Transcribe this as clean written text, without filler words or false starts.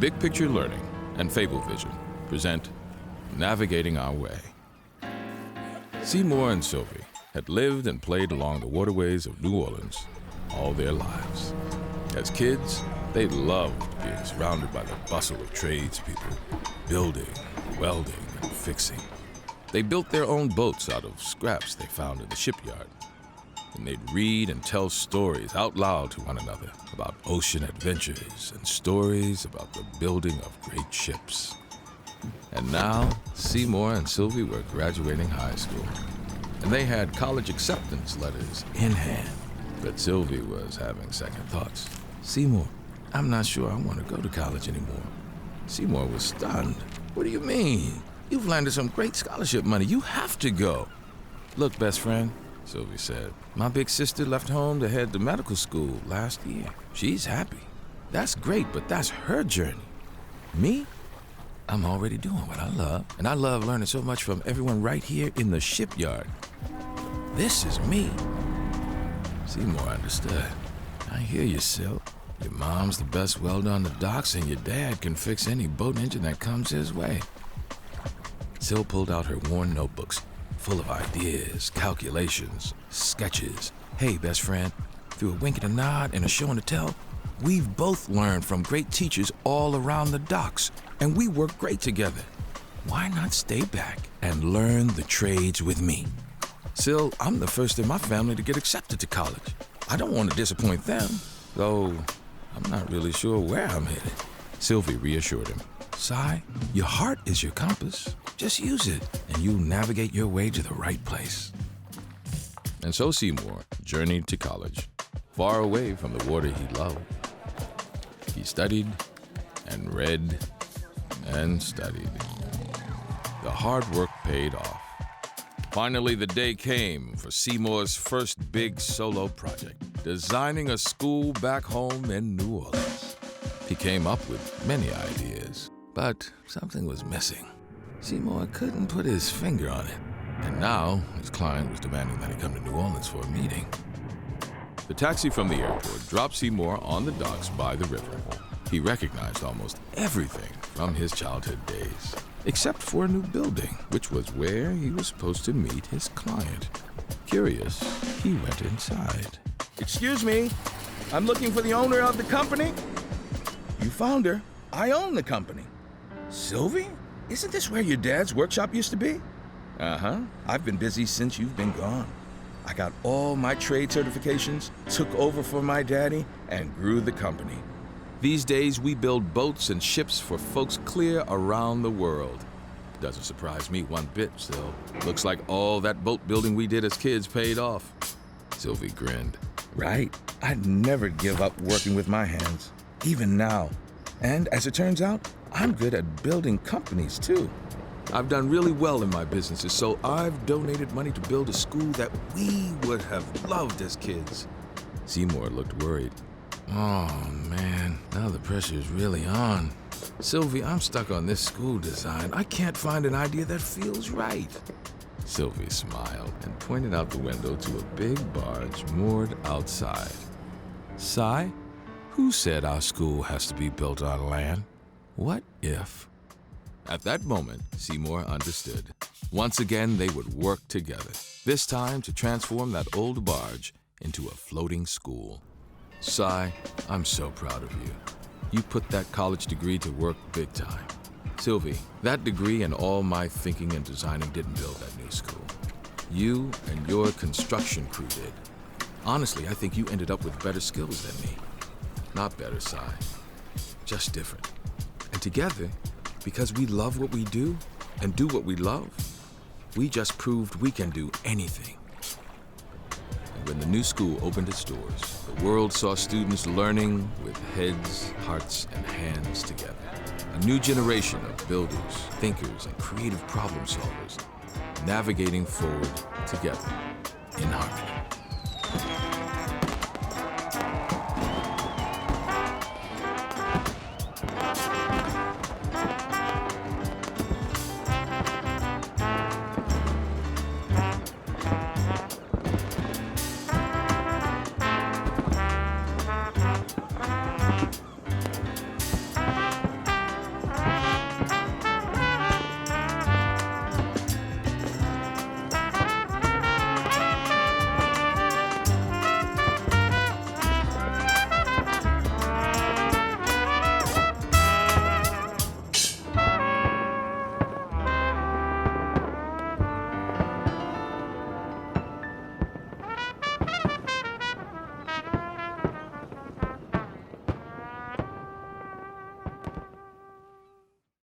Big Picture Learning and Fablevision present Navigating Our Way. Seymour and Sylvie had lived and played along the waterways of New Orleans all their lives. As kids, they loved being surrounded by the bustle of tradespeople, building, welding, and fixing. They built their own boats out of scraps they found in the shipyard. And they'd read and tell stories out loud to one another about ocean adventures and stories about the building of great ships. And now, Seymour and Sylvie were graduating high school, and they had college acceptance letters in hand. But Sylvie was having second thoughts. "Seymour, I'm not sure I want to go to college anymore." Seymour was stunned. "What do you mean? You've landed some great scholarship money. You have to go." "Look, best friend," Sylvie said, "my big sister left home to head to medical school last year. She's happy. That's great, but that's her journey. Me? I'm already doing what I love, and I love learning so much from everyone right here in the shipyard. This is me." Seymour understood. "I hear you, Syl. Your mom's the best welder on the docks, and your dad can fix any boat engine that comes his way." Syl pulled out her worn notebooks, full of ideas, calculations, sketches. "Hey, best friend," through a wink and a nod and a show and a tell, "we've both learned from great teachers all around the docks, and we work great together. Why not stay back and learn the trades with me? Syl, I'm the first in my family to get accepted to college. I don't want to disappoint them, though I'm not really sure where I'm headed." Sylvie reassured him. "Si, your heart is your compass. Just use it, and you'll navigate your way to the right place." And so Seymour journeyed to college, far away from the water he loved. He studied and read and studied. The hard work paid off. Finally, the day came for Seymour's first big solo project, designing a school back home in New Orleans. He came up with many ideas, but something was missing. Seymour couldn't put his finger on it, and now his client was demanding that he come to New Orleans for a meeting. The taxi from the airport dropped Seymour on the docks by the river. He recognized almost everything from his childhood days, except for a new building, which was where he was supposed to meet his client. Curious, he went inside. "Excuse me, I'm looking for the owner of the company." "You found her. I own the company." "Sylvie? Isn't this where your dad's workshop used to be?" "Uh-huh. I've been busy since you've been gone. I got all my trade certifications, took over for my daddy, and grew the company. These days, we build boats and ships for folks clear around the world." "Doesn't surprise me one bit, Syl. Looks like all that boat building we did as kids paid off." Sylvie grinned. "Right. I'd never give up working with my hands, even now. And as it turns out, I'm good at building companies, too. I've done really well in my businesses, so I've donated money to build a school that we would have loved as kids." Seymour looked worried. "Oh, man, now the pressure is really on. Sylvie, I'm stuck on this school design. I can't find an idea that feels right." Sylvie smiled and pointed out the window to a big barge moored outside. "Si, who said our school has to be built on land? What if?" At that moment, Seymour understood. Once again, they would work together, this time to transform that old barge into a floating school. "Si, I'm so proud of you. You put that college degree to work big time. Sylvie, that degree and all my thinking and designing didn't build that new school. You and your construction crew did. Honestly, I think you ended up with better skills than me. Not better, Si. Just different. And together, because we love what we do and do what we love, we just proved we can do anything." And when the new school opened its doors, the world saw students learning with heads, hearts, and hands together. A new generation of builders, thinkers, and creative problem solvers navigating forward together in harmony.